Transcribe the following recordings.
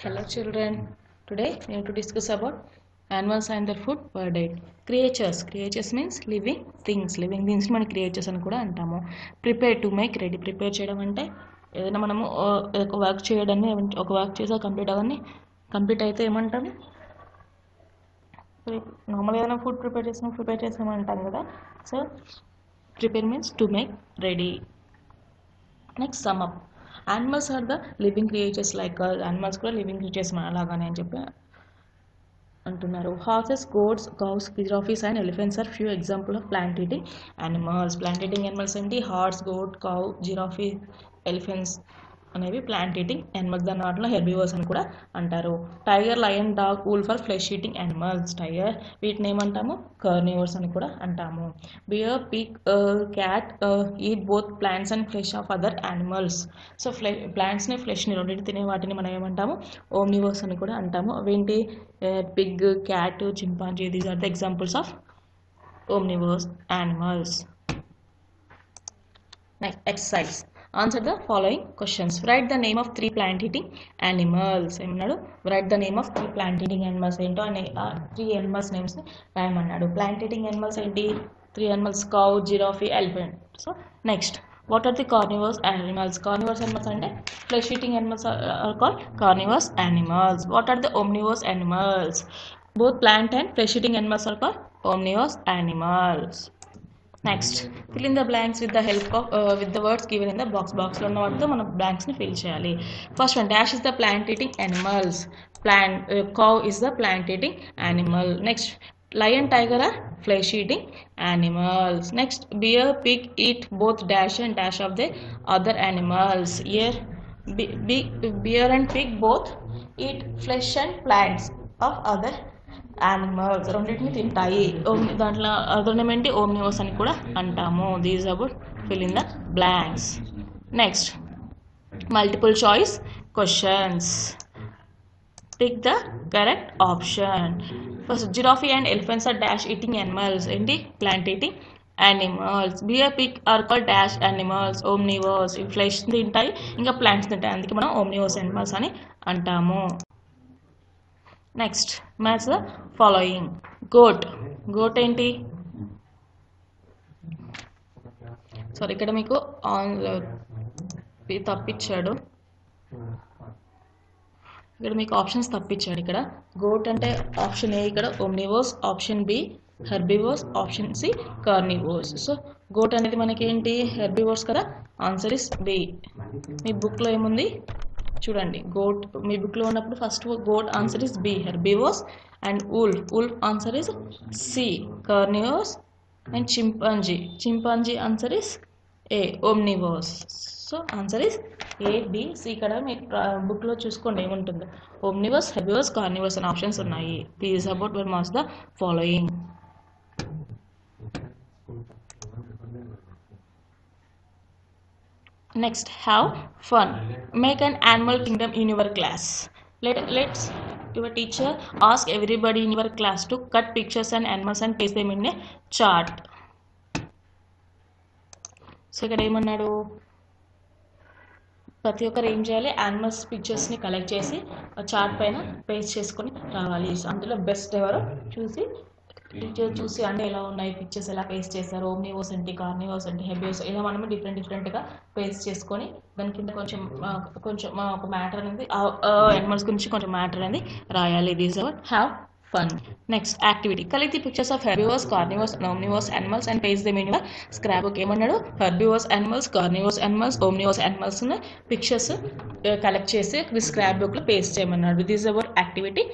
Hello children. Today we have to discuss about animals and their food per day. Creatures. Creatures means living things. Living things మనం creatures అని కూడా అంటాము. Prepare to make ready. Prepare చేయడం అంటే ఏదైనా మనము ఒక వర్క్ చేయడాన్ని ఒక వర్క్ చేసా కంప్లీట్ అయితే ఏమంటాము? నార్మల్గా ఏదైనా ఫుడ్ ప్రిపేర్ చేసామంటాం కదా. So prepare means to make ready. Next sum up. Animals are the living creatures like us. Animals కూడా living creatures మనలాగానే అని చెప్పి అంటున్నారు. Horses, goats, cows, giraffes and elephants are few example of plant eating animals. Plant eating animals ఏంటి? Horse, goat, cow, giraffe, elephants అనేవి plant eating animals. దాని వాటిలో herbivores అని కూడా అంటారు. Tiger, lion, dog, wolf are flesh eating animals. Tiger వీటిని ఏమంటాము? Carnivores అని కూడా అంటాము. Bear, pig, cat eat both plants and flesh of other animals. So ప్లాంట్స్ని ఫ్లెష్ని రెండింటి తినే వాటిని మనం ఏమంటాము? ఓమ్నివర్స్ అని కూడా అంటాము. అవేంటి? Pig, cat, chimpanzee, these are the examples of omnivores animals. Next exercise. Answer the following questions. Write the name of 3 plant eating animals. ఏమన్నాడు? Write the name of 3 plant eating animals. ఏంటో అనే 3 animals names రాయమన్నాడు. Plant eating animals ఏంటి? 3 animals: cow, giraffe, elephant. So next, what are the carnivorous animals? Carnivorous animals అంటే flesh eating animals are called carnivorous animals. What are the omnivorous animals? Both plant and flesh eating animals are called omnivorous animals. Next, fill in the blanks with the help of with the words given in the బాక్స్లో ఉన్న వాటితో మనం బ్లాంక్స్ని fill చేయాలి. First one, dash is the plant eating animals. Cow is the plant eating animal. Next, lion, tiger are flesh eating animals. Next, bear, pig eat both dash and dash of the other animals. Bear and pig both eat flesh and plants of other animals. రెండింటిని తింటాయి. దాంట్లో other name ఏంటి? Omniverse అని కూడా అంటాము. These about fill in the blanks. Next, multiple choice questions. Pick the correct option. First, giraffe and elephants are dash eating animals. ఏంటి? Plant eating animals. Bear, pig are called dash animals, omnivores. ఇవి flesh తింటాయి, ఇంకా plants తింటాయి, అందుకే మనం Omniverse animals అని అంటాము. Next, match the following. Goat ఏంటి? సారీ, ఇక్కడ మీకు తప్పించాడు. ఇక్కడ మీకు ఆప్షన్స్ తప్పించాడు. ఇక్కడ గోట్ అంటే ఆప్షన్ ఏ ఇక్కడ omnivores, option B herbivores, option C carnivores. So goat అనేది మనకి ఏంటి? హెర్బివర్స్ కదా. Answer is B. మీ బుక్లో ఏముంది చూడండి. గోట్ మీ బుక్లో ఉన్నప్పుడు first goat answer is B, herbivores. And wolf answer is C, carnivores. And chimpanzee answer is A, omnivores. So answer is A, B, C. ఇక్కడ మీ బుక్లో చూసుకోండి ఏముంటుందో. ఓమ్నివర్స్, హెర్బివర్స్, కార్నివర్స్ అనే ఆప్షన్స్ ఉన్నాయి. Please about one marks the following. Next, have fun. Make an animal kingdom in your class. Let's your teacher ask everybody in your class to cut pictures and animals and paste them in a chart. So ఇక్కడ ఏమన్నాడు? ప్రతి ఒక్కరు ఏం చేయాలి? Animals పిక్చర్స్ని collect చేసి chart పైన paste చేసుకొని రావాలి. అందులో బెస్ట్ ఎవరో చూసి అంటే ఎలా ఉన్నాయి పిక్చర్స్, ఎలా పేస్ట్ చేస్తారు, ఓమ్నివర్స్ ఏంటి, కార్నివర్స్ ఏంటి, హెర్బివర్స్, ఇలా మనము డిఫరెంట్గా పేస్ట్ చేసుకొని దాని కింద కొంచెం ఒక మ్యాటర్ అనేది యానిమల్స్ గురించి కొంచెం మ్యాటర్ అనేది రాయాలి. These about have fun. Next, activity. Collect the pictures of herbivores, carnivores, omnivores animals and paste them in your scrap book. ఏమన్నాడు? Herbivores animals, carnivores animals, omnivores animals pictures collect చేసి scrap బుక్లో paste చేయమన్నాడు. This about activity.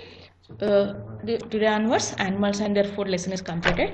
Today onwards, animals and their food lesson is completed.